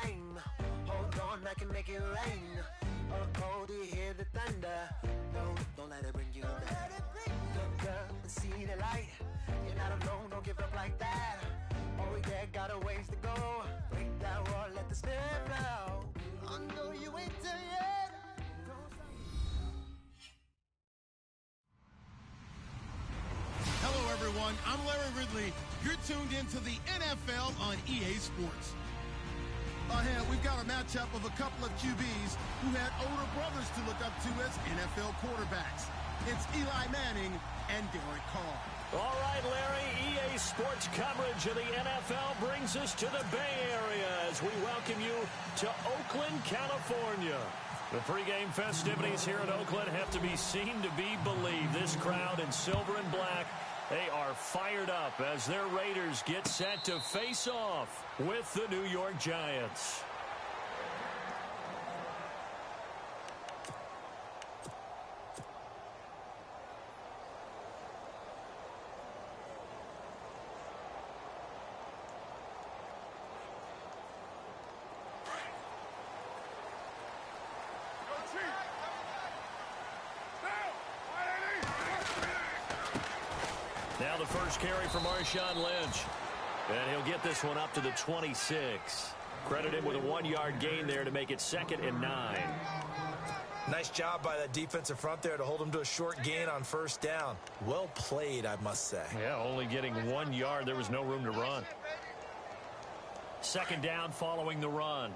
flame. Hold on, I can make it rain. Oh, do you hear the thunder? No, don't let it bring you down. Look up and see the light. You're not alone, don't give up like that. Oh yeah, got a ways to go. Break that wall, let the spirit flow. I know you ain't done yet. Hello, everyone. I'm Larry Ridley. You're tuned into the NFL on EA Sports. Ahead, we've got a matchup of a couple of QBs who had older brothers to look up to as NFL quarterbacks. It's Eli Manning and Derek Carr. All right, Larry, EA Sports coverage of the NFL brings us to the Bay Area as we welcome you to Oakland, California. The pregame festivities here in Oakland have to be seen to be believed. This crowd in silver and black, they are fired up as their Raiders get set to face off with the New York Giants. Now the first carry for Marshawn Lynch. And he'll get this one up to the 26. Credit him with a 1-yard gain there to make it 2nd and 9. Nice job by that defensive front there to hold him to a short gain on first down. Well played, I must say. Yeah, only getting 1 yard. There was no room to run. 2nd down following the run.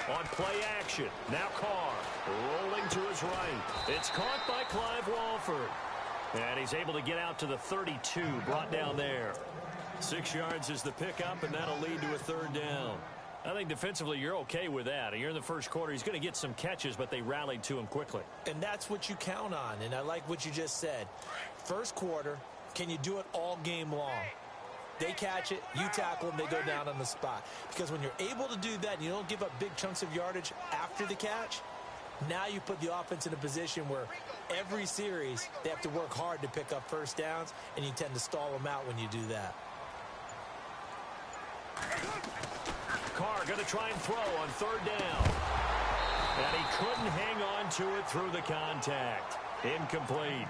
On play action. Now Carr rolling to his right. It's caught by Clive Walford. And he's able to get out to the 32, brought down there. 6 yards is the pickup, and that'll lead to a 3rd down. I think defensively you're okay with that. You're in the first quarter. He's going to get some catches, but they rallied to him quickly. And that's what you count on, and I like what you just said. First quarter, can you do it all game long? They catch it, you tackle them, they go down on the spot. Because when you're able to do that and you don't give up big chunks of yardage after the catch, now you put the offense in a position where every series they have to work hard to pick up first downs, and you tend to stall them out when you do that. Carr going to try and throw on 3rd down. And he couldn't hang on to it through the contact. Incomplete.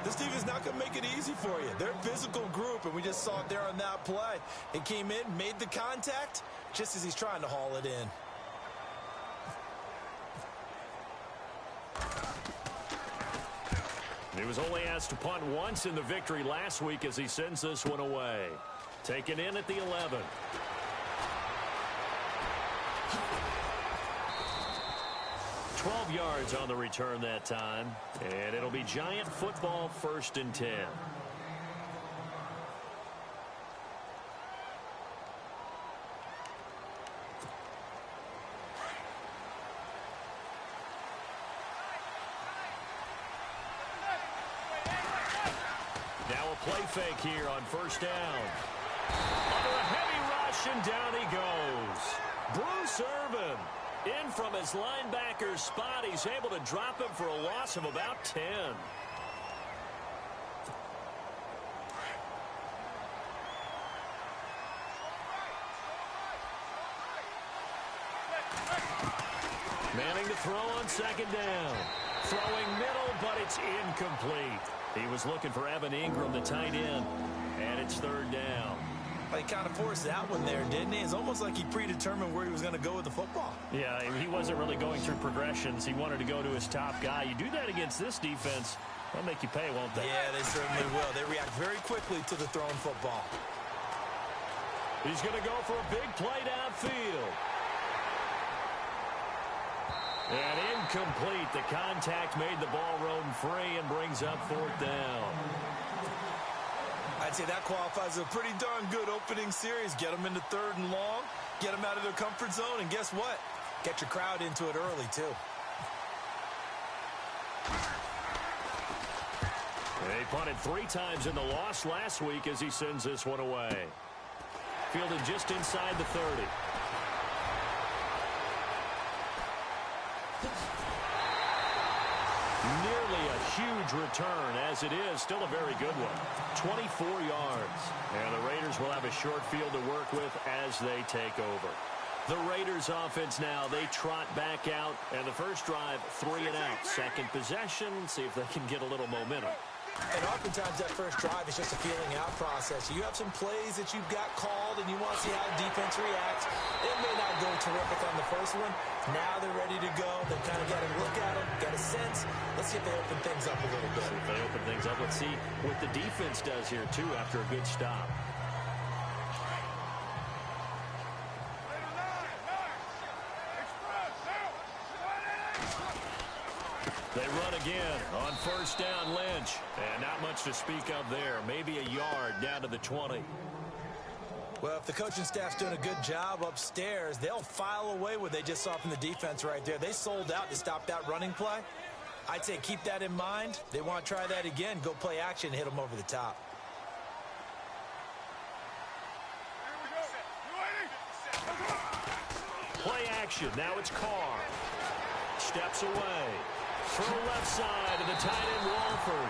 This team is not going to make it easy for you. They're a physical group, and we just saw it there on that play. It came in, made the contact, just as he's trying to haul it in. He was only asked to punt once in the victory last week as he sends this one away. Taken in at the 11. Yards on the return that time, and it'll be Giant football 1st and 10. Now a play fake here on 1st down. Under a heavy rush, and down he goes. Bruce Irvin. In from his linebacker spot, he's able to drop him for a loss of about 10. Manning to throw on 2nd down. Throwing middle, but it's incomplete. He was looking for Evan Ingram, the tight end, and it's 3rd down. He kind of forced that one there, didn't he? It's almost like he predetermined where he was going to go with the football. Yeah, he wasn't really going through progressions. He wanted to go to his top guy. You do that against this defense, they'll make you pay, won't they? Yeah, they certainly will. They react very quickly to the thrown football. He's going to go for a big play downfield. And incomplete. The contact made the ball roam free and brings up 4th down. I'd say that qualifies as a pretty darn good opening series. Get them into 3rd and long, get them out of their comfort zone, and guess what? Get your crowd into it early, too. They punted 3 times in the loss last week as he sends this one away. Fielded just inside the 30. Nearly a huge huge return, as it is still a very good one. 24 yards. And the Raiders will have a short field to work with as they take over. The Raiders offense now, they trot back out. And the first drive, 3 and out. Second possession, see if they can get a little momentum. And oftentimes that first drive is just a feeling out process. You have some plays that you've got called and you want to see how the defense reacts. It may not go terrific on the first one. Now they're ready to go. They kind of got a look at them, got a sense. Let's see if they open things up a little bit. See if they open things up. Let's see what the defense does here, too, after a good stop. They run again on first down, Lynch. And not much to speak of there. Maybe a yard down to the 20. Well, if the coaching staff's doing a good job upstairs, they'll file away what they just saw from the defense right there. They sold out to stop that running play. I'd say keep that in mind. They want to try that again. Go play action and hit them over the top. Play action. Now it's Carr. Steps away. Throw left side to the tight end, Walford.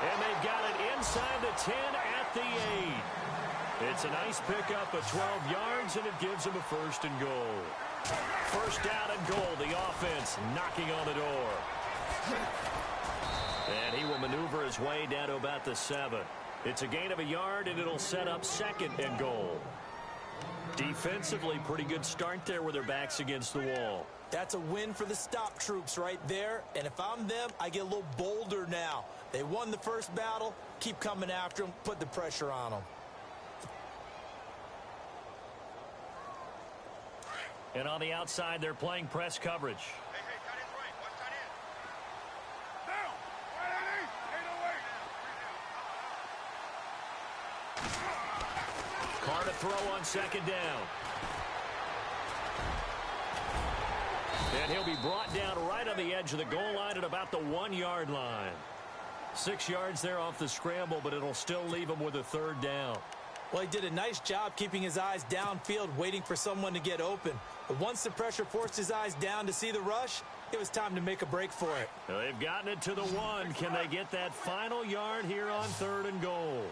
And they've got it inside the 10 at the 8. It's a nice pickup of 12 yards, and it gives them a first and goal. First down and goal. The offense knocking on the door. And he will maneuver his way down to about the 7. It's a gain of a yard, and it'll set up second and goal. Defensively, pretty good start there with their backs against the wall. That's a win for the stop troops right there. And if I'm them, I get a little bolder now. They won the first battle. Keep coming after them. Put the pressure on them. And on the outside, they're playing press coverage. Carr to throw on second down. And he'll be brought down right on the edge of the goal line at about the 1-yard line. 6 yards there off the scramble, but it'll still leave him with a third down. Well, he did a nice job keeping his eyes downfield, waiting for someone to get open. But once the pressure forced his eyes down to see the rush, it was time to make a break for it. They've gotten it to the 1. Can they get that final yard here on third and goal?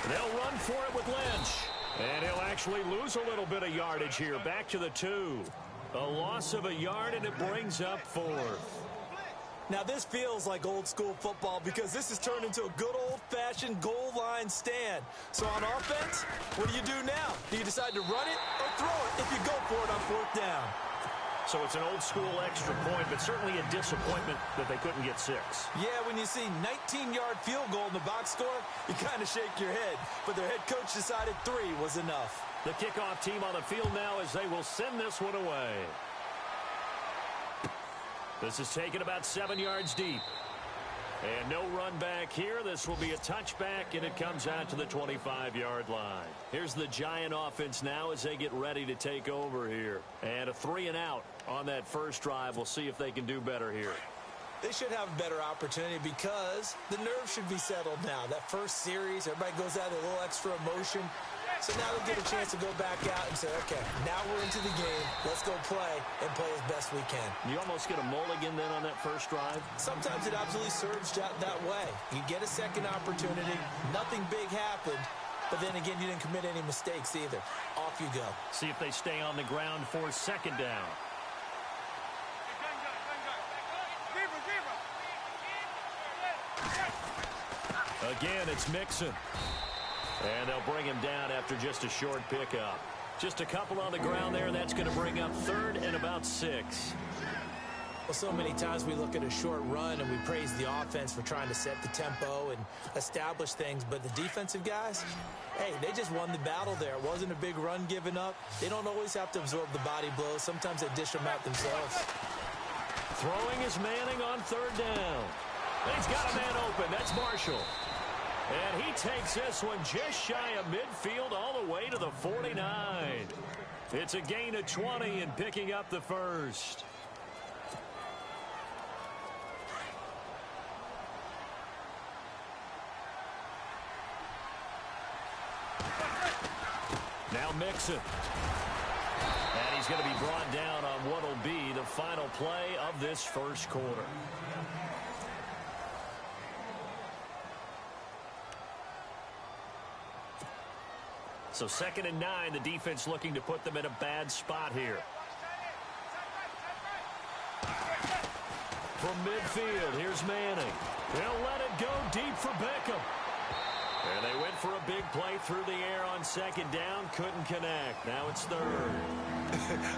They'll run for it with Lynch. And he'll actually lose a little bit of yardage here. Back to the 2. A loss of a yard, and it brings up 4th. Now, this feels like old-school football because this has turned into a good old-fashioned goal line stand. So on offense, what do you do now? Do you decide to run it or throw it if you go for it on 4th down? So it's an old-school extra point, but certainly a disappointment that they couldn't get 6. Yeah, when you see 19-yard field goal in the box score, you kind of shake your head. But their head coach decided 3 was enough. The kickoff team on the field now as they will send this one away. This is taken about 7 yards deep. And no run back here. This will be a touchback, and it comes out to the 25-yard line. Here's the Giant offense now as they get ready to take over here. And a 3 and out on that first drive. We'll see if they can do better here. They should have a better opportunity because the nerves should be settled now. That first series, everybody goes out with a little extra emotion. So now they'll get a chance to go back out and say, okay, now we're into the game. Let's go play and play as best we can. You almost get a mulligan then on that first drive? Sometimes it absolutely serves that way. You get a second opportunity. Nothing big happened. But then again, you didn't commit any mistakes either. Off you go. See if they stay on the ground for second down. Again, it's Mixon. And they'll bring him down after just a short pickup. Just a couple on the ground there. That's going to bring up 3rd and about 6. Well, so many times we look at a short run and we praise the offense for trying to set the tempo and establish things. But the defensive guys, hey, they just won the battle there. It wasn't a big run given up. They don't always have to absorb the body blows. Sometimes they dish them out themselves. Throwing is Manning on 3rd down. He's got a man open. That's Marshall. And he takes this one just shy of midfield all the way to the 49. It's a gain of 20 and picking up the first. Now Mixon. And he's going to be brought down on what will be the final play of this first quarter. So 2nd and 9, the defense looking to put them in a bad spot here. From midfield, here's Manning. They'll let it go deep for Beckham. And they went for a big play through the air on 2nd down. Couldn't connect. Now it's 3rd.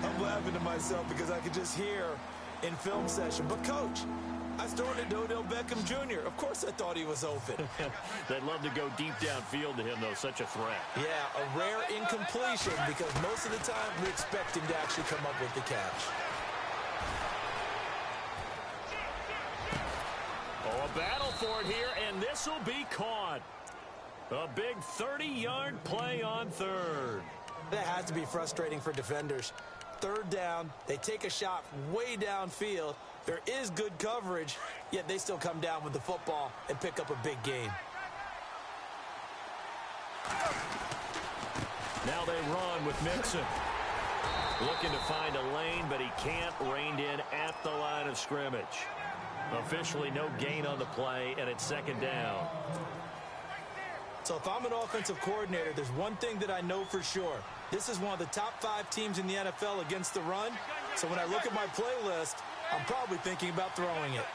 I'm laughing to myself because I could just hear in film session. But, Coach, I started Odell Beckham Jr. Of course I thought he was open. They'd love to go deep downfield to him, though. Such a threat. Yeah, a rare incompletion because most of the time we expect him to actually come up with the catch. Oh, a battle for it here, and this will be caught. A big 30-yard play on 3rd. That has to be frustrating for defenders. 3rd down, they take a shot way downfield. There is good coverage, yet they still come down with the football and pick up a big gain. Now they run with Mixon. Looking to find a lane, but he can't. Reined in at the line of scrimmage. Officially no gain on the play, and it's 2nd down. So if I'm an offensive coordinator, there's one thing that I know for sure. This is one of the top 5 teams in the NFL against the run. So when I look at my playlist, I'm probably thinking about throwing it.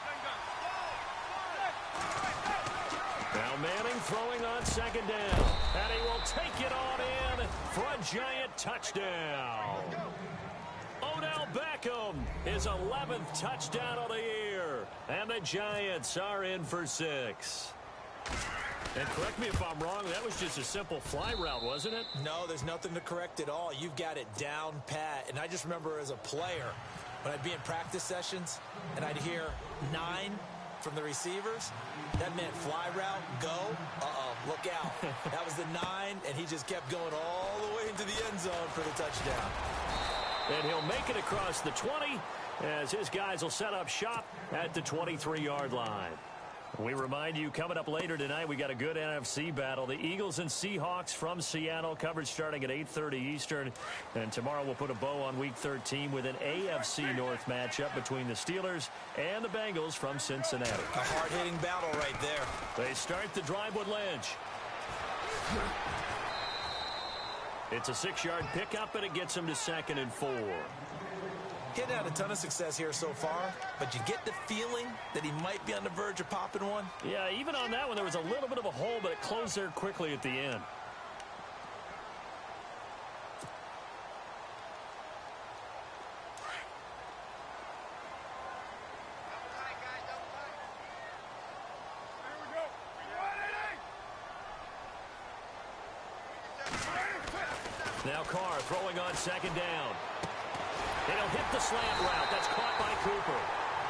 Now Manning throwing on 2nd down. And he will take it on in for a giant touchdown. Odell Beckham, his 11th touchdown of the year. And the Giants are in for 6. And correct me if I'm wrong, that was just a simple fly route, wasn't it? No, there's nothing to correct at all. You've got it down pat. And I just remember as a player, when I'd be in practice sessions and I'd hear 9 from the receivers, that meant fly route, go, look out. That was the 9, and he just kept going all the way into the end zone for the touchdown. And he'll make it across the 20 as his guys will set up shop at the 23-yard line. We remind you, coming up later tonight, we got a good NFC battle. The Eagles and Seahawks from Seattle, coverage starting at 8:30 Eastern. And tomorrow we'll put a bow on Week 13 with an AFC North matchup between the Steelers and the Bengals from Cincinnati. A hard-hitting battle right there. They start the drive with Lynch. It's a 6-yard pickup, and it gets him to 2nd and 4. He hadn't had a ton of success here so far, but you get the feeling that he might be on the verge of popping one. Yeah, even on that one, there was a little bit of a hole, but it closed there quickly at the end. Now Carr throwing on 2nd down. And he'll hit the slant route. That's caught by Cooper.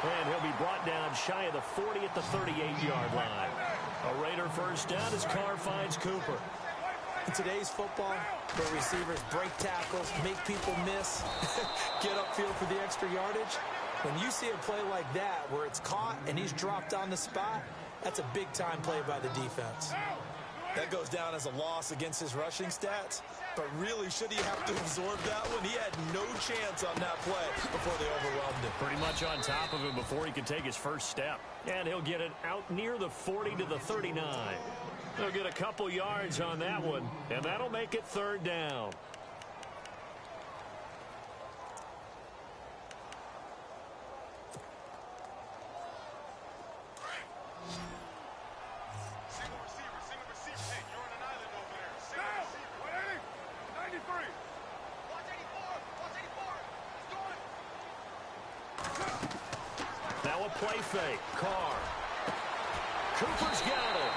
And he'll be brought down shy of the 40 at the 38-yard line. A Raider first down as Carr finds Cooper. In today's football, where receivers break tackles, make people miss, get upfield for the extra yardage, when you see a play like that where it's caught and he's dropped on the spot, that's a big-time play by the defense. That goes down as a loss against his rushing stats. But really, should he have to absorb that one? He had no chance on that play before they overwhelmed him. Pretty much on top of him before he could take his first step. And he'll get it out near the 40 to the 39. He'll get a couple yards on that one, and that'll make it 3rd down. Play fake. Carr. Cooper's got it.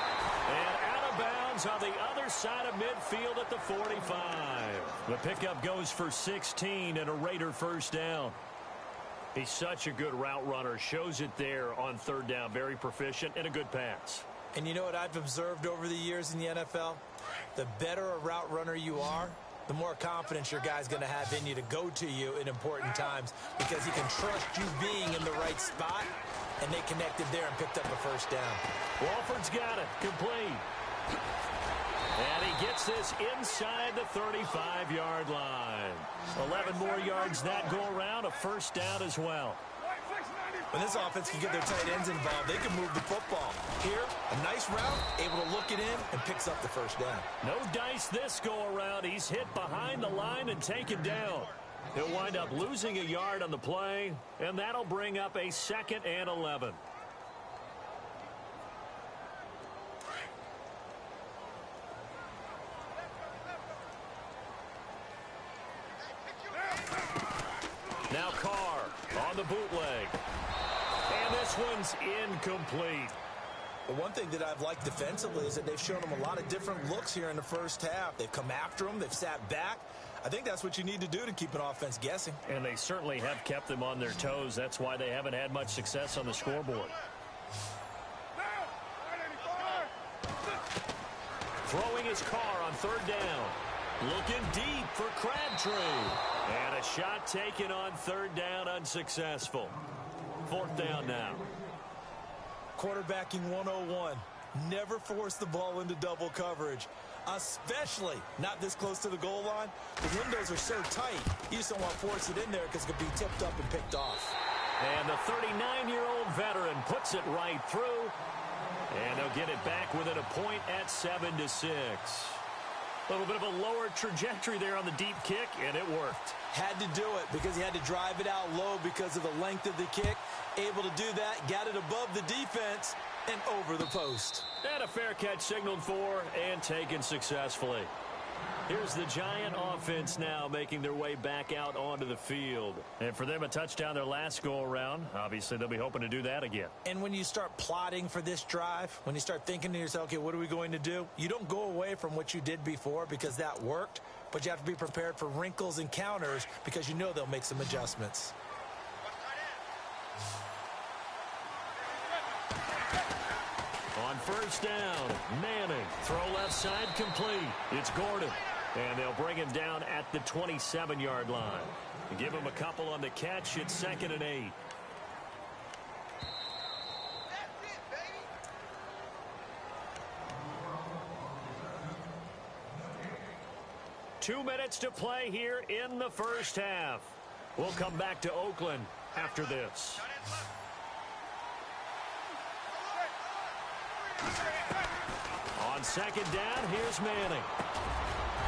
And out of bounds on the other side of midfield at the 45. The pickup goes for 16 and a Raider first down. He's such a good route runner. Shows it there on 3rd down. Very proficient and a good pass. And you know what I've observed over the years in the NFL? The better a route runner you are, the more confidence your guy's going to have in you to go to you in important times because he can trust you being in the right spot, and they connected there and picked up a first down. Walford's got it. Complete. And he gets this inside the 35-yard line. 11 more yards that go around, a first down as well. When this offense can get their tight ends involved, they can move the football. Here, a nice route, able to look it in, and picks up the first down. No dice this go-around. He's hit behind the line and taken down. He'll wind up losing a yard on the play, and that'll bring up a 2nd and 11. Now Carr on the bootleg. And this one's incomplete. Well, one thing that I've liked defensively is that they've shown them a lot of different looks here in the first half. They've come after them. They've sat back. I think that's what you need to do to keep an offense guessing. And they certainly have kept them on their toes. That's why they haven't had much success on the scoreboard. Throwing his car on 3rd down. Looking deep for Crabtree. And a shot taken on 3rd down, unsuccessful. 4th down now. Quarterbacking 101. Never force the ball into double coverage, especially not this close to the goal line. The windows are so tight, you just don't want to force it in there because it could be tipped up and picked off. And the 39-year-old veteran puts it right through. And they'll get it back within a point at 7-6. A little bit of a lower trajectory there on the deep kick, and it worked. Had to do it because he had to drive it out low because of the length of the kick. Able to do that, got it above the defense and over the post. And a fair catch signaled for and taken successfully. Here's the Giant offense now making their way back out onto the field. And for them, a touchdown their last go-around. Obviously, they'll be hoping to do that again. And when you start plotting for this drive, when you start thinking to yourself, okay, what are we going to do? You don't go away from what you did before because that worked, but you have to be prepared for wrinkles and counters because you know they'll make some adjustments. On 1st down, Manning. Throw left side complete. It's Gordon. And they'll bring him down at the 27-yard line. Give him a couple on the catch. It's 2nd and 8. Two minutes to play here in the first half. We'll come back to Oakland after this. On 2nd down, here's Manning.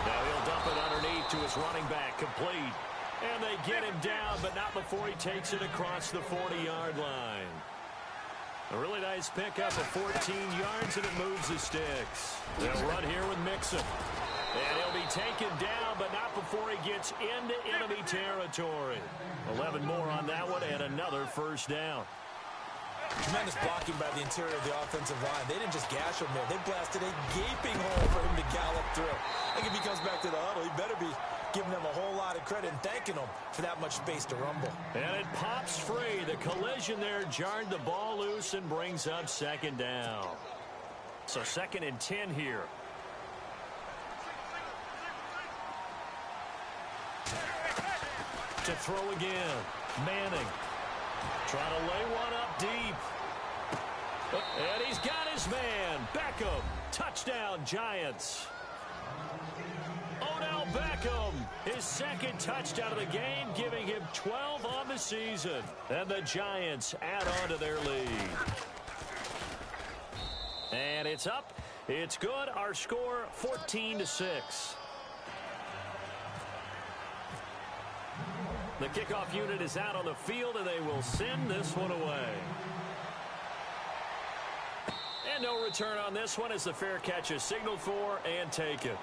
Now he'll dump it underneath to his running back, complete. And they get him down, but not before he takes it across the 40-yard line. A really nice pickup of 14 yards, and it moves the sticks. They'll run here with Mixon. And he'll be taken down, but not before he gets into enemy territory. 11 more on that one, and another first down. Tremendous blocking by the interior of the offensive line. They didn't just gash him there. They blasted a gaping hole for him to gallop through. I think if he comes back to the huddle, he better be giving them a whole lot of credit and thanking them for that much space to rumble. And it pops free. The collision there jarred the ball loose and brings up 2nd down. So 2nd and 10 here. To throw again. Manning. Trying to lay one up deep. And he's got his man. Beckham. Touchdown, Giants. Odell Beckham. His 2nd touchdown of the game, giving him 12 on the season. And the Giants add on to their lead. And it's up. It's good. Our score, 14-6. The kickoff unit is out on the field, and they will send this one away. And no return on this one as the fair catch is signaled for and taken.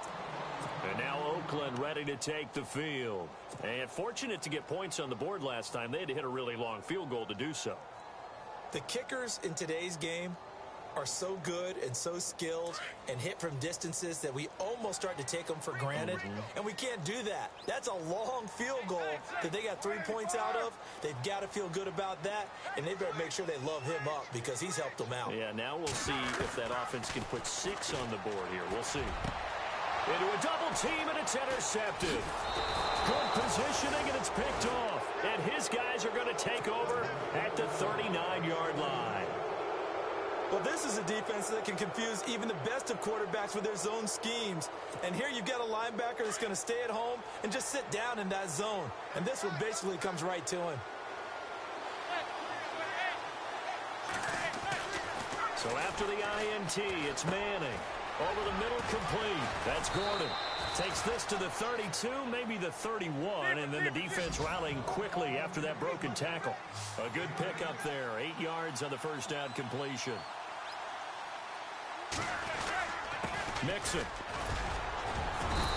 And now Oakland ready to take the field. And fortunate to get points on the board last time. They had to hit a really long field goal to do so. The kickers in today's game are so good and so skilled and hit from distances that we almost start to take them for granted. And we can't do that. That's a long field goal that they got 3 points out of. They've got to feel good about that, and they better make sure they love him up because he's helped them out. Yeah, now we'll see if that offense can put 6 on the board here. We'll see. Into a double team, and it's intercepted. Good positioning, and it's picked off. And his guys are going to take over at the 39-yard line. Well, this is a defense that can confuse even the best of quarterbacks with their zone schemes. And here you've got a linebacker that's going to stay at home and just sit down in that zone. And this one basically comes right to him. So after the INT, it's Manning. Over the middle, complete. That's Gordon. Takes this to the 32, maybe the 31, and then the defense rallying quickly after that broken tackle. A good pickup there. 8 yards on the first down completion. Mixon.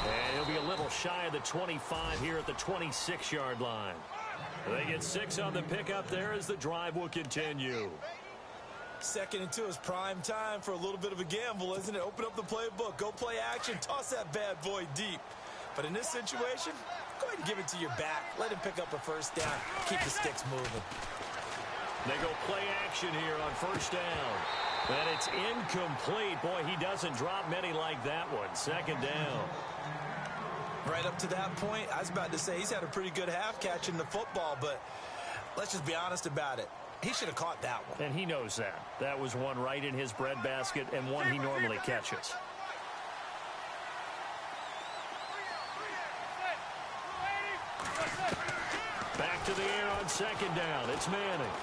And he'll be a little shy of the 25 here at the 26-yard line. They get 6 on the pickup there as the drive will continue. 2nd and 2 is prime time for a little bit of a gamble, isn't it? Open up the playbook, go play action, toss that bad boy deep. But in this situation, go ahead and give it to your back. Let him pick up a first down. Keep the sticks moving. They go play action here on first down. And it's incomplete. Boy, he doesn't drop many like that one. 2nd down. Right up to that point, I was about to say he's had a pretty good half catching the football, but let's just be honest about it. He should have caught that one. And he knows that. That was one right in his breadbasket and one he normally catches. Back to the air on 2nd down. It's Manning.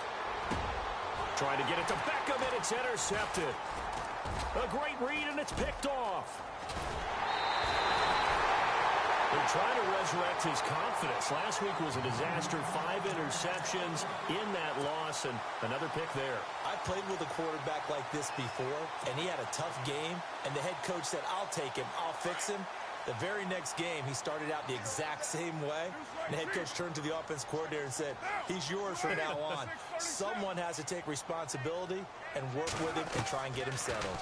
Trying to get it to Beckham, and it's intercepted. A great read, and it's picked off. They're trying to resurrect his confidence. Last week was a disaster. 5 interceptions in that loss, and another pick there. I played with a quarterback like this before, and he had a tough game, and the head coach said, I'll take him, I'll fix him. The very next game, he started out the exact same way. And the head coach turned to the offense coordinator and said, he's yours from now on. Someone has to take responsibility and work with him and try and get him settled.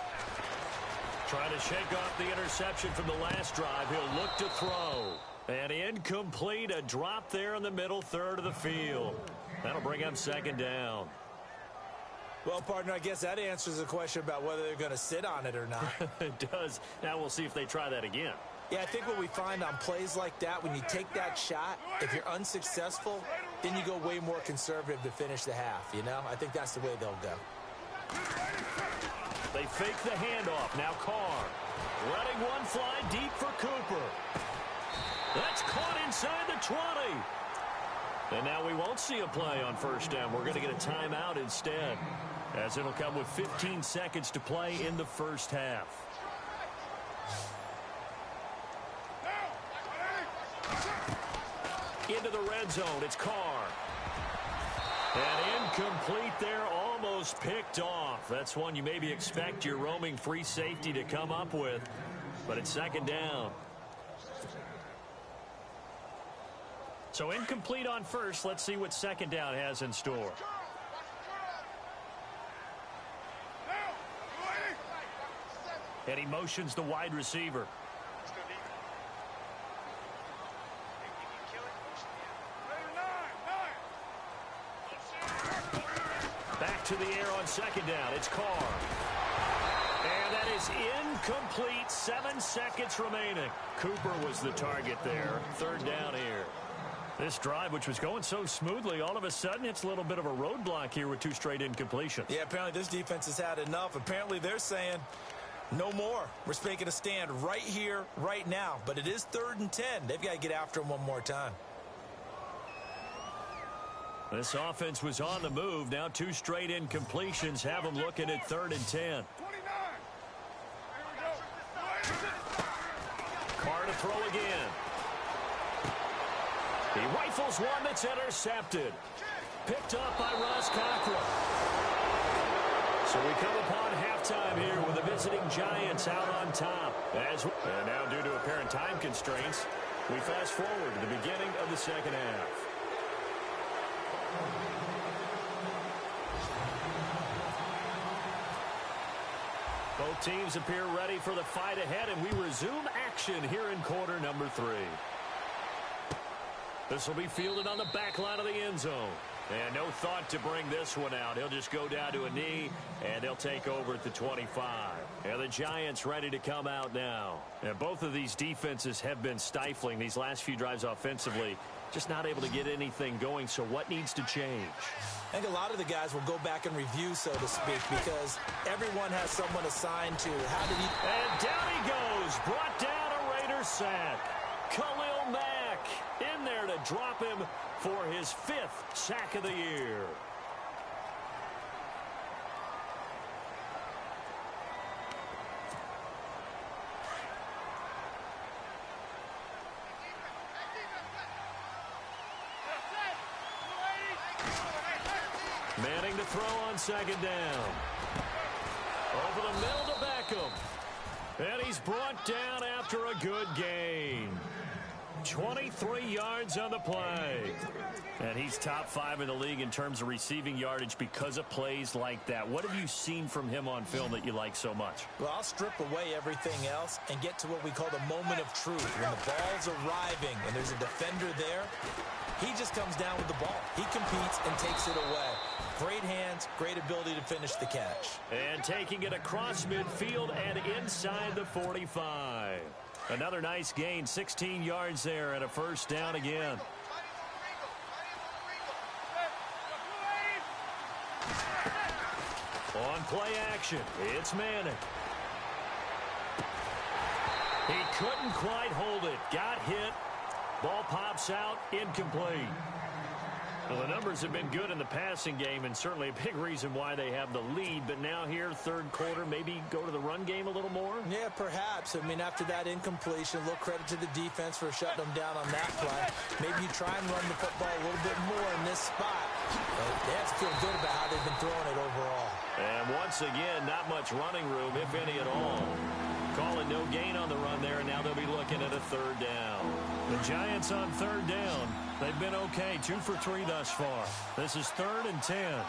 Trying to shake off the interception from the last drive. He'll look to throw. And incomplete. A drop there in the middle third of the field. That'll bring up 2nd down. Well, partner, I guess that answers the question about whether they're going to sit on it or not. It does. Now we'll see if they try that again. Yeah, I think what we find on plays like that, when you take that shot, if you're unsuccessful, then you go way more conservative to finish the half, you know? I think that's the way they'll go. They fake the handoff. Now Carr. Letting one fly deep for Cooper. That's caught inside the 20. And now we won't see a play on first down. We're going to get a timeout instead, as it'll come with 15 seconds to play in the first half. Into the red zone. It's Carr. And incomplete there, almost picked off. That's one you maybe expect your roaming free safety to come up with. But it's 2nd down. So incomplete on first. Let's see what 2nd down has in store. And he motions the wide receiver. Back to the air on 2nd down. It's Carr. And that is incomplete. 7 seconds remaining. Cooper was the target there. 3rd down here. This drive, which was going so smoothly, all of a sudden it's a little bit of a roadblock here with 2 straight incompletions. Yeah, apparently this defense has had enough. Apparently they're saying no more. We're making a stand right here, right now. But it is 3rd and 10. They've got to get after him one more time. This offense was on the move. Now 2 straight incompletions have them looking at 3rd and 10. Carr to throw again. He rifles one that's intercepted. Picked up by Ross Cockrell. So we come upon halftime here with the visiting Giants out on top. And now due to apparent time constraints, we fast forward to the beginning of the 2nd half. Both teams appear ready for the fight ahead, and we resume action here in quarter number 3. This will be fielded on the back line of the end zone. And no thought to bring this one out. He'll just go down to a knee, and they'll take over at the 25. And the Giants ready to come out now. And both of these defenses have been stifling these last few drives offensively. just not able to get anything going. So what needs to change? I think a lot of the guys will go back and review, so to speak, because everyone has someone assigned to how did he... And down he goes. Brought down a Raiders sack. Khalil Mack in there to drop him for his 5th sack of the year. Manning to throw on 2nd down. Over the middle to Beckham. And he's brought down after a good gain. 23 yards on the play. And he's top 5 in the league in terms of receiving yardage because of plays like that. What have you seen from him on film that you like so much? Well, I'll strip away everything else and get to what we call the moment of truth. When the ball's arriving and there's a defender there, he just comes down with the ball. He competes and takes it away. Great hands, great ability to finish the catch. And taking it across midfield and inside the 45. Another nice gain, 16 yards there and a 1st down again. On play action, it's Manning. He couldn't quite hold it. Got hit. Ball pops out, incomplete. Well, the numbers have been good in the passing game, and certainly a big reason why they have the lead. But now here, 3rd quarter, maybe go to the run game a little more? Yeah, perhaps. I mean, after that incompletion, a little credit to the defense for shutting them down on that play. Maybe you try and run the football a little bit more in this spot. But they have to feel good about how they've been throwing it overall. And once again, not much running room, if any at all. Calling no gain on the run there, and now they'll be looking at a 3rd down. The Giants on 3rd down. They've been okay, 2 for 3 thus far. This is 3rd and 10.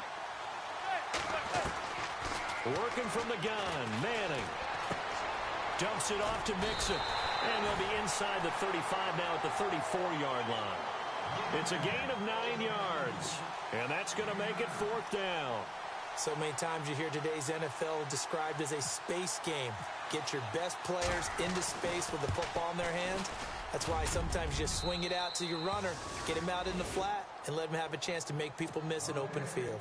Working from the gun, Manning. Dumps it off to Mixon. And they'll be inside the 35 now at the 34-yard line. It's a gain of 9 yards. And that's going to make it 4th down. So many times you hear today's NFL described as a space game. Get your best players into space with the football in their hands. That's why sometimes you just swing it out to your runner, get him out in the flat, and let him have a chance to make people miss an open field.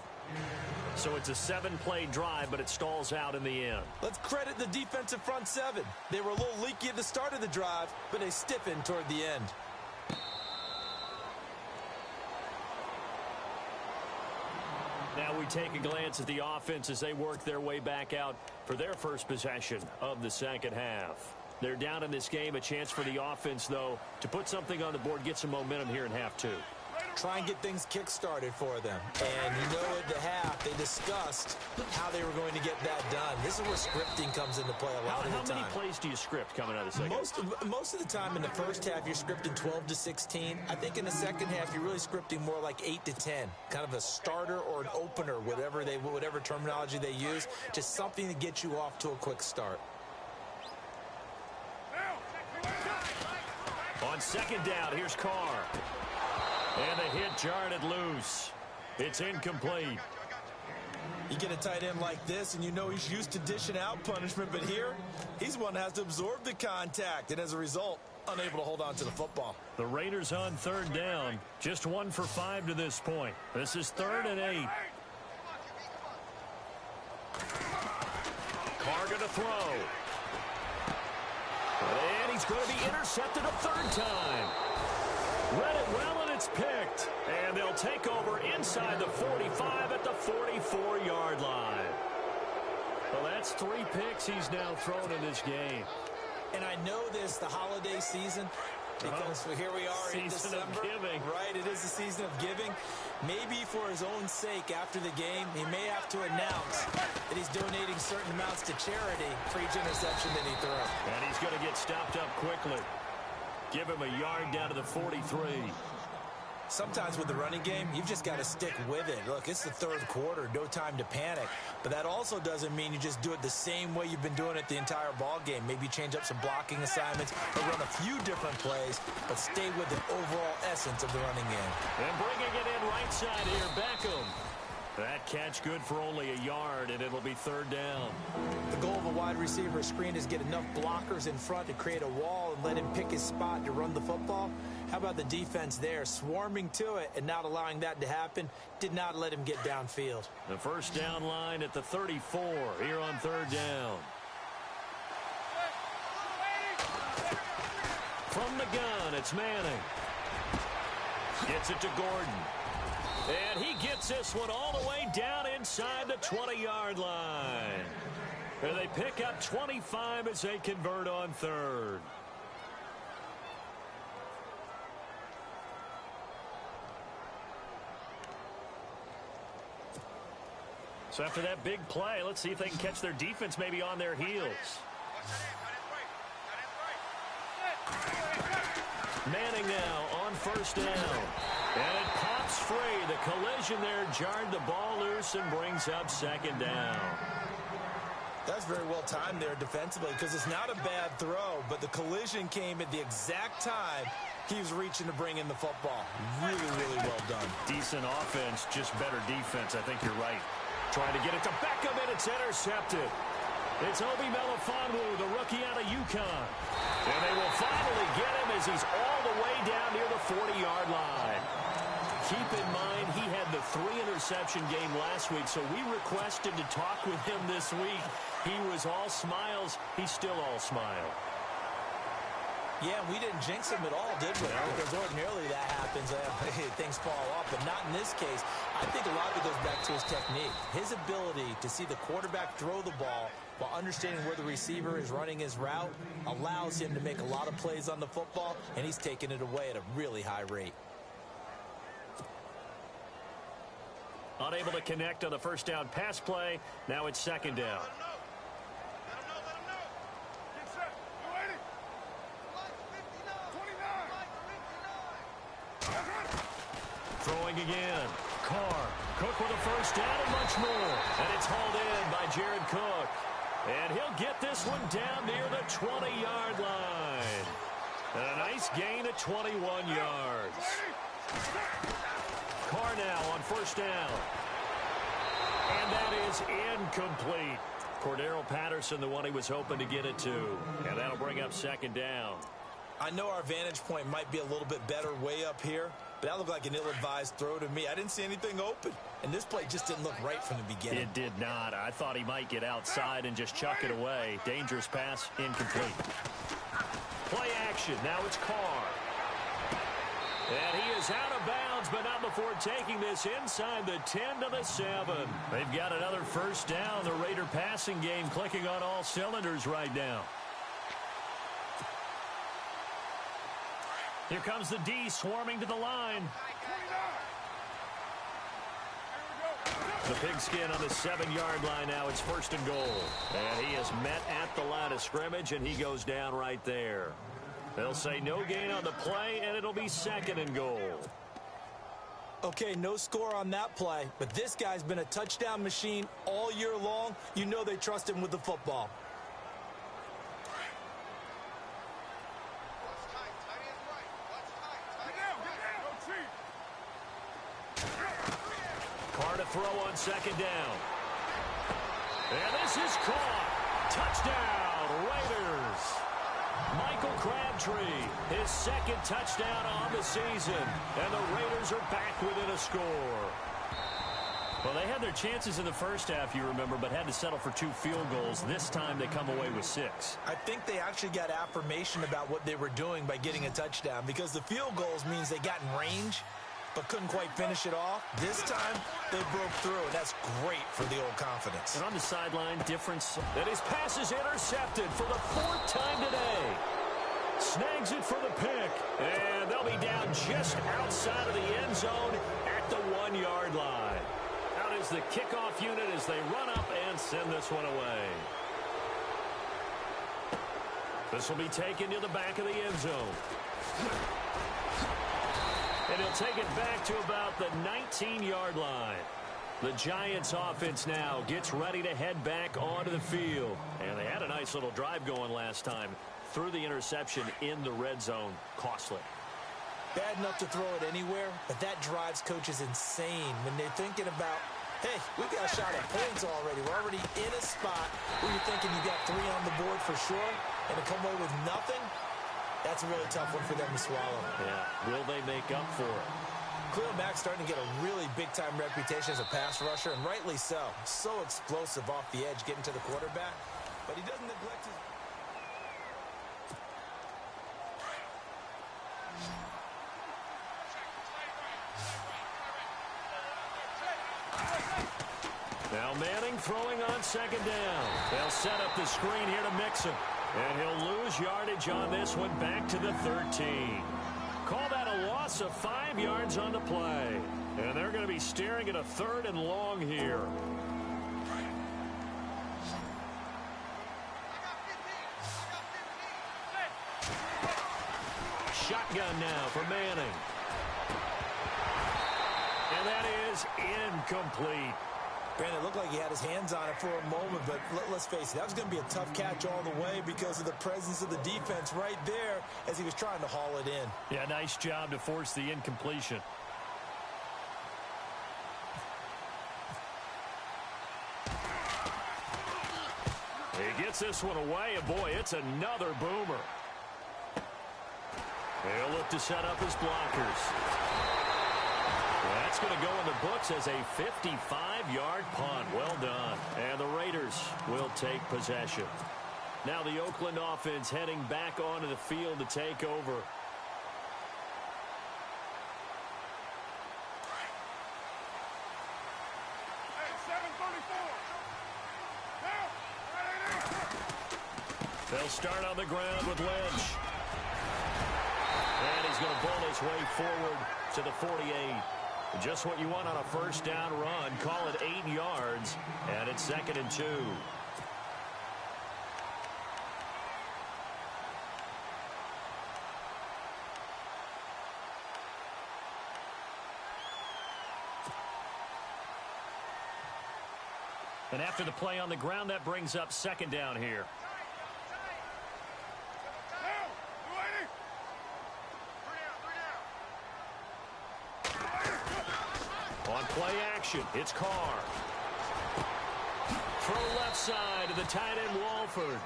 So it's a 7-play drive, but it stalls out in the end. Let's credit the defensive front 7. They were a little leaky at the start of the drive, but they stiffened toward the end. Now we take a glance at the offense as they work their way back out for their first possession of the 2nd half. They're down in this game. A chance for the offense, though, to put something on the board, get some momentum here in half 2. Try and get things kick-started for them. And you know at the half, they discussed how they were going to get that done. This is where scripting comes into play a lot of the time. How many plays do you script coming out of the second? Most of the time in the first half, you're scripting 12 to 16. I think in the second half, you're really scripting more like 8 to 10. Kind of a starter or an opener, whatever terminology they use. Just something to get you off to a quick start. On 2nd down, here's Carr. And the hit jarred it loose. It's incomplete. You get a tight end like this, and you know he's used to dishing out punishment, but here, he's one that has to absorb the contact, and as a result, unable to hold on to the football. The Raiders on 3rd down, just 1 for 5 to this point. This is 3rd and 8. Carr going to throw. And he's going to be intercepted a 3rd time. Read it well, and it's picked. And they'll take over inside the 45 at the 44-yard line. Well, that's 3 picks he's now thrown in this game. And I know this, the holiday season, because here we are in December. Season of giving. Right, it is the season of giving. Maybe for his own sake after the game, he may have to announce that he's donating certain amounts to charity for each interception that he throws. And he's going to get stopped up quickly. Give him a yard down to the 43. Sometimes with the running game, you've just got to stick with it. Look, it's the 3rd quarter, no time to panic. But that also doesn't mean you just do it the same way you've been doing it the entire ball game. Maybe change up some blocking assignments or run a few different plays, but stay with the overall essence of the running game. And bringing it in right side here, Beckham. That catch good for only a yard, and it'll be 3rd down. The goal of a wide receiver screen is get enough blockers in front to create a wall and let him pick his spot to run the football. How about the defense there, swarming to it and not allowing that to happen? Did not let him get downfield. The first down line at the 34 here on third down. From the gun, it's Manning. Gets it to Gordon. And he gets this one all the way down inside the 20-yard line. And they pick up 25 as they convert on third. So after that big play, let's see if they can catch their defense maybe on their heels. Manning now on first down. And it pops free. The collision there jarred the ball loose and brings up second down. That's very well timed there defensively because it's not a bad throw, but the collision came at the exact time he was reaching to bring in the football. Really, really well done. Decent offense, just better defense. I think you're right. Trying to get it to Beckham, and it's intercepted. It's Obi Melifonwu, the rookie out of UConn. And they will finally get him as he's all the way down near the 40-yard line. Keep in mind, he had the 3-interception game last week, so we requested to talk with him this week. He was all smiles. He's still all smile. Yeah, we didn't jinx him at all, did we? No. Because ordinarily that happens. Things fall off, but not in this case. I think a lot of it goes back to his technique. His ability to see the quarterback throw the ball while understanding where the receiver is running his route allows him to make a lot of plays on the football, and he's taking it away at a really high rate. Unable to connect on the first down pass play. Now it's second down. Throwing again. Carr. Cook with a first down and much more. And it's hauled in by Jared Cook. And he'll get this one down near the 20-yard line. And a nice gain of 21 yards. Carr now on first down. And that is incomplete. Cordero Patterson, the one he was hoping to get it to. And that'll bring up second down. I know our vantage point might be a little bit better way up here, but that looked like an ill-advised throw to me. I didn't see anything open, and this play just didn't look right from the beginning. It did not. I thought he might get outside and just chuck it away. Dangerous pass, incomplete. Play action. Now it's Carr. And he is out of bounds, but not before taking this inside the 10 to the 7. They've got another first down. The Raider passing game clicking on all cylinders right now. Here comes the D swarming to the line. The pigskin on the 7-yard line now. It's first and goal. And he is met at the line of scrimmage, and he goes down right there. They'll say no gain on the play, and it'll be second and goal. Okay, no score on that play, but this guy's been a touchdown machine all year long. You know they trust him with the football. Carr to throw on second down. And this is caught. Touchdown, Raiders. Michael Crabtree, his second touchdown on the season. And the Raiders are back within a score. Well, they had their chances in the first half, you remember, but had to settle for 2 field goals. This time they come away with 6. I think they actually got affirmation about what they were doing by getting a touchdown, because the field goals means they got in range but couldn't quite finish it off. This time, they broke through, and that's great for the old confidence. And on the sideline, difference. And his pass is intercepted for the 4th time today. Snags it for the pick. And they'll be down just outside of the end zone at the 1-yard line. Out is the kickoff unit as they run up and send this one away. This will be taken to the back of the end zone. And he'll take it back to about the 19-yard line. The Giants offense now gets ready to head back onto the field. And they had a nice little drive going last time. Threw the interception in the red zone. Costly. Bad enough to throw it anywhere, but that drives coaches insane when they're thinking about, hey, we've got a shot at points already. We're already in a spot where you're thinking you got 3 on the board for sure, and to come away with nothing, That's a really tough one for them to swallow. Yeah, will they make up for it? Khalil Mack's starting to get a really big-time reputation as a pass rusher, and rightly so. So explosive off the edge getting to the quarterback, but he doesn't neglect his... Now Manning throwing on second down. They'll set up the screen here to Mixon. And he'll lose yardage on this one back to the 13. Call that a loss of 5 yards on the play. And they're going to be staring at a 3rd and long here. Shotgun now for Manning. And that is incomplete. Brandon, it looked like he had his hands on it for a moment, but let's face it, that was going to be a tough catch all the way because of the presence of the defense right there as he was trying to haul it in. Yeah, nice job to force the incompletion. He gets this one away, and boy, it's another boomer. They'll look to set up his blockers. That's going to go in the books as a 55-yard punt. Well done. And the Raiders will take possession. Now the Oakland offense heading back onto the field to take over. They'll start on the ground with Lynch. And he's going to bowl his way forward to the 48. Just what you want on a first down run. Call it 8 yards, and it's 2nd and 2. And after the play on the ground, that brings up 2nd down here. On play action, it's Carr. Throw left side to the tight end, Walford.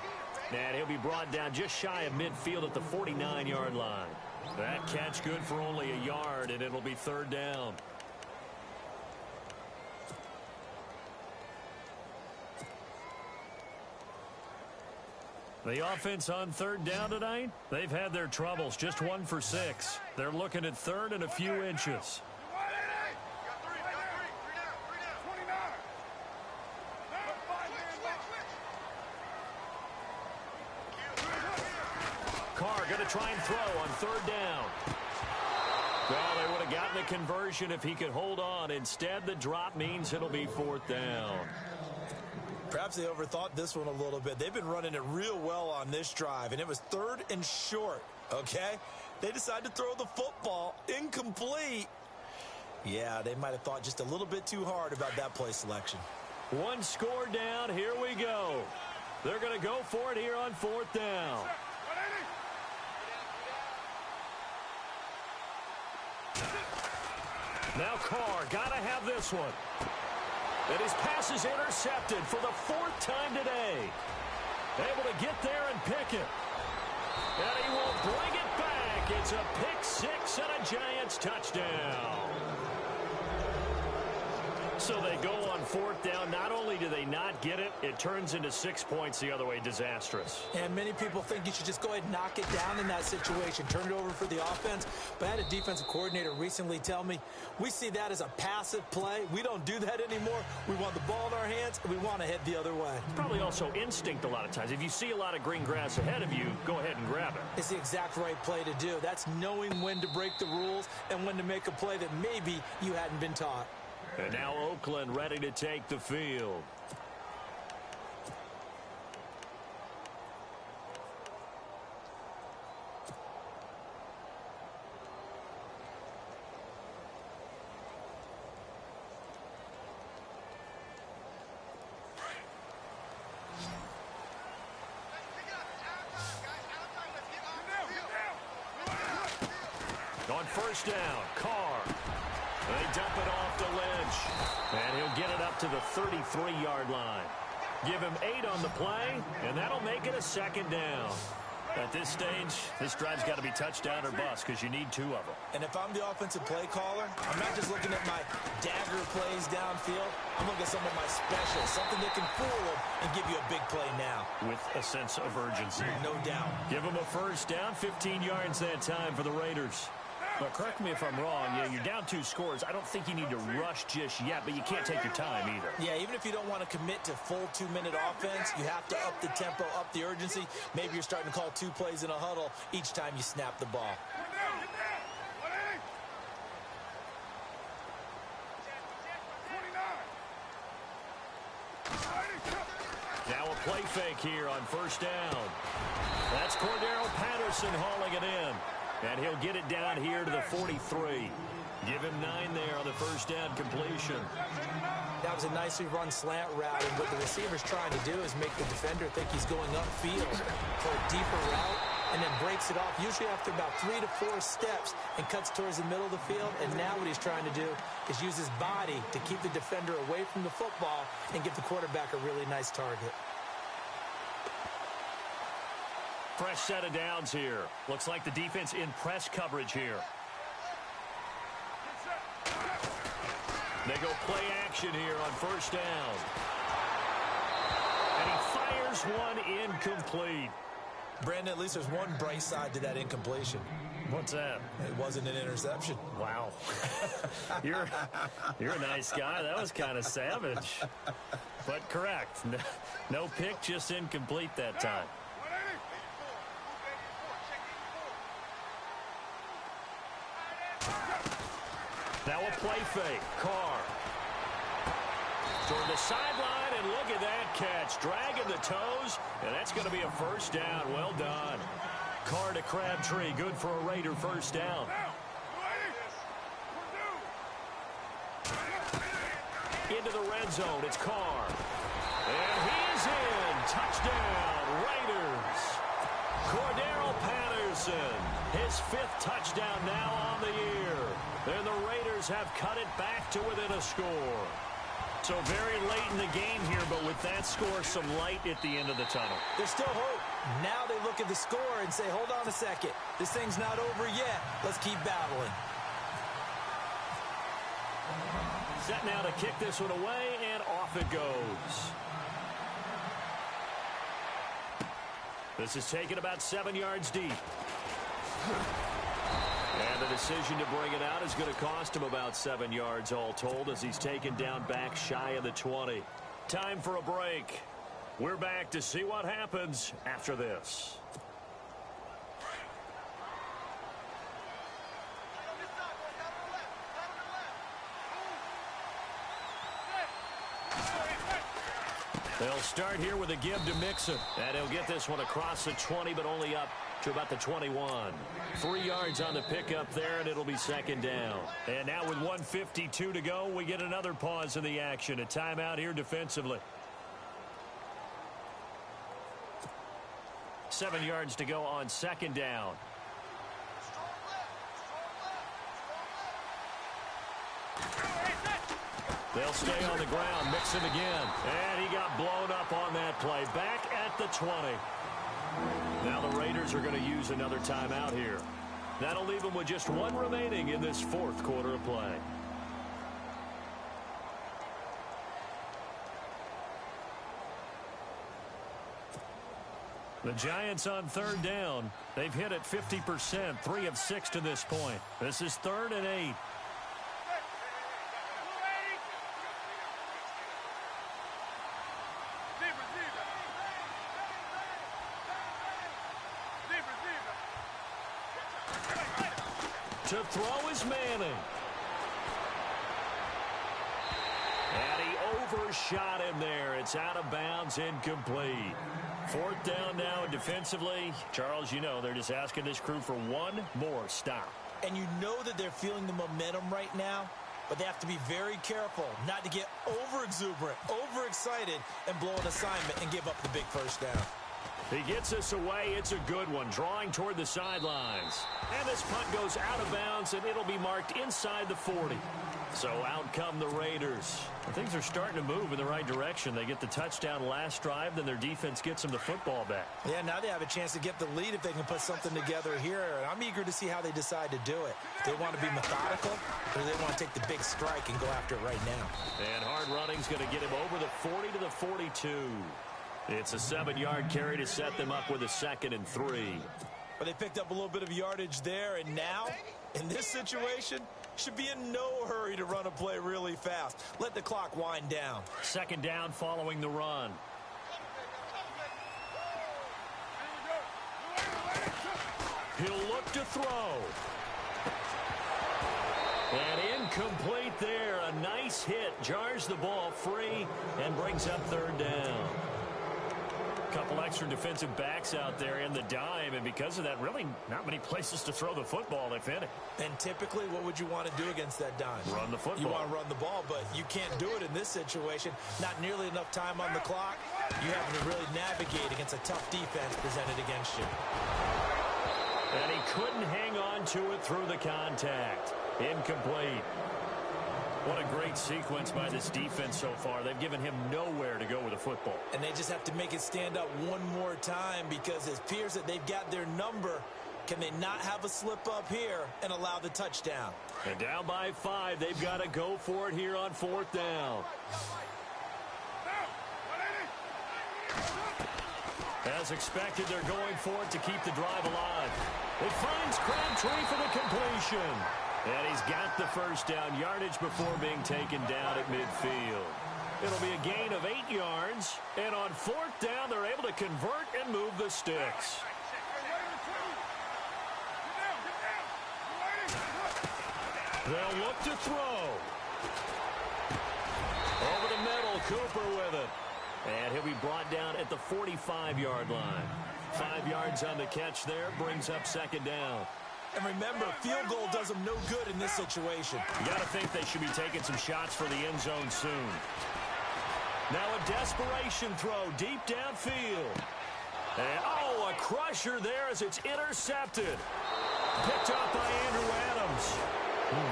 And he'll be brought down just shy of midfield at the 49-yard line. That catch good for only a yard, and it'll be 3rd down. The offense on 3rd down tonight, they've had their troubles, just 1 for 6. They're looking at 3rd and a few inches. Carr going to try and throw on 3rd down. Well, they would have gotten a conversion if he could hold on. Instead, the drop means it'll be 4th down. Perhaps they overthought this one a little bit. They've been running it real well on this drive, and it was 3rd and short, okay? They decided to throw the football incomplete. Yeah, they might have thought just a little bit too hard about that play selection. 1 score down. Here we go. They're going to go for it here on 4th down. Now Carr got to have this one. And his pass is intercepted for the 4th time today. Able to get there and pick it. And he will bring it back. It's a pick 6 and a Giants touchdown. So they go on 4th down. Not only do they not get it, it turns into 6 points the other way. Disastrous. And many people think you should just go ahead and knock it down in that situation. Turn it over for the offense. But I had a defensive coordinator recently tell me, we see that as a passive play. We don't do that anymore. We want the ball in our hands, and we want to head the other way. Probably also instinct a lot of times. If you see a lot of green grass ahead of you, go ahead and grab it. It's the exact right play to do. That's knowing when to break the rules and when to make a play that maybe you hadn't been taught. And now Oakland ready to take the field. On 1st down, Carr. They dump it off to Lynch. And he'll get it up to the 33-yard line. Give him 8 on the play, and that'll make it a 2nd down. At this stage, this drive's got to be touchdown or bust because you need 2 of them. And if I'm the offensive play caller, I'm not just looking at my dagger plays downfield. I'm looking at some of my specials, something that can fool them and give you a big play now. With a sense of urgency. No doubt. Give them a first down, 15 yards that time for the Raiders. But correct me if I'm wrong, you're down 2 scores. I don't think you need to rush just yet, but you can't take your time either. Yeah, even if you don't want to commit to full 2-minute offense, you have to up the tempo, up the urgency. Maybe you're starting to call 2 plays in a huddle each time you snap the ball. Now a play fake here on first down. That's Cordero Patterson hauling it in. And he'll get it down here to the 43. Give him 9 there on the first down completion. That was a nicely run slant route, and what the receiver's trying to do is make the defender think he's going upfield for a deeper route, and then breaks it off, usually after about 3 to 4 steps, and cuts towards the middle of the field. And now what he's trying to do is use his body to keep the defender away from the football and give the quarterback a really nice target. Fresh set of downs here. Looks like the defense in press coverage here. They go play action here on first down. And he fires one incomplete. Brandon, at least there's one bright side to that incompletion. What's that? It wasn't an interception. Wow. You're a nice guy. That was kind of savage. But correct. No pick, just incomplete that time. Now a play fake. Carr. Toward the sideline, and look at that catch. Dragging the toes, and that's going to be a first down. Well done. Carr to Crabtree. Good for a Raider first down. Into the red zone. It's Carr. And he's in. Touchdown, Raiders. Cordero Patterson. His 5th touchdown now on the year. And the Raiders have cut it back to within a score. So very late in the game here, but with that score, some light at the end of the tunnel. There's still hope. Now they look at the score and say, hold on a second. This thing's not over yet. Let's keep battling. Set now to kick this one away, and off it goes. This is taken about 7 yards deep. And the decision to bring it out is going to cost him about 7 yards all told as he's taken down back shy of the 20. Time for a break. We're back to see what happens after this. They'll start here with a give to Mixon. And he'll get this one across the 20, but only up to about the 21. 3 yards on the pickup there, and it'll be second down. And now with 1:52 to go, we get another pause in the action. A timeout here defensively. 7 yards to go on second down. They'll stay on the ground. Mixon again. And he got blown up on that play. Back at the 20. Now the Raiders are going to use another timeout here. That'll leave them with just one remaining in this 4th quarter of play. The Giants on 3rd down. They've hit it 50%, 3 of 6 to this point. This is 3rd and 8. To throw is Manning. And he overshot him there. It's out of bounds, incomplete. 4th down now defensively. Charles, you know, they're just asking this crew for one more stop. And you know that they're feeling the momentum right now, but they have to be very careful not to get over-exuberant, overexcited, and blow an assignment and give up the big first down. He gets us away. It's a good one, drawing toward the sidelines. And this punt goes out of bounds, and it'll be marked inside the 40. So out come the Raiders. Things are starting to move in the right direction. They get the touchdown last drive, then their defense gets them the football back. Yeah, now they have a chance to get the lead if they can put something together here. And I'm eager to see how they decide to do it. If they want to be methodical, or they want to take the big strike and go after it right now. And hard running's going to get him over the 40 to the 42. It's a 7-yard carry to set them up with a 2nd and 3. But they picked up a little bit of yardage there, and now, in this situation, should be in no hurry to run a play really fast. Let the clock wind down. 2nd down following the run. He'll look to throw. And incomplete there. A nice hit. Jars the ball free and brings up 3rd down. Couple extra defensive backs out there in the dime, and because of that, really not many places to throw the football, if any. And typically, what would you want to do against that dime? Run the football. You want to run the ball, but you can't do it in this situation. Not nearly enough time on the clock. You have to really navigate against a tough defense presented against you. And he couldn't hang on to it through the contact. Incomplete. What a great sequence by this defense so far. They've given him nowhere to go with the football. And they just have to make it stand up one more time, because it appears that they've got their number. Can they not have a slip up here and allow the touchdown? And down by 5, they've got to go for it here on 4th down. As expected, they're going for it to keep the drive alive. It finds Crabtree for the completion. And he's got the 1st down, yardage before being taken down at midfield. It'll be a gain of 8 yards. And on 4th down, they're able to convert and move the sticks. They'll look to throw. Over the middle, Cooper with it. And he'll be brought down at the 45-yard line. 5 yards on the catch there, brings up 2nd down. And remember, field goal does them no good in this situation. You got to think they should be taking some shots for the end zone soon. Now a desperation throw deep downfield. And, a crusher there as it's intercepted. Picked up by Andrew Adams.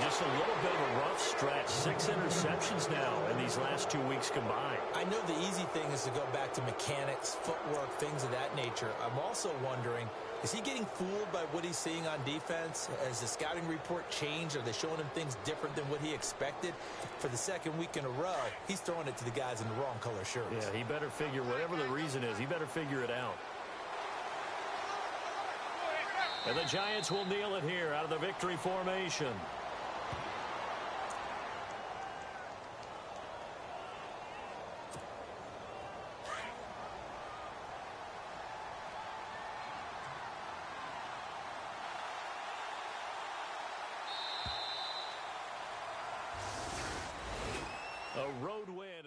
Just a little bit of a rough stretch. 6 interceptions now in these last 2 weeks combined. I know the easy thing is to go back to mechanics, footwork, things of that nature. I'm also wondering, is he getting fooled by what he's seeing on defense? Has the scouting report changed? Are they showing him things different than what he expected? For the 2nd week in a row, he's throwing it to the guys in the wrong color shirts. Yeah, he better figure, whatever the reason is, he better figure it out. And the Giants will kneel it here out of the victory formation. A road win.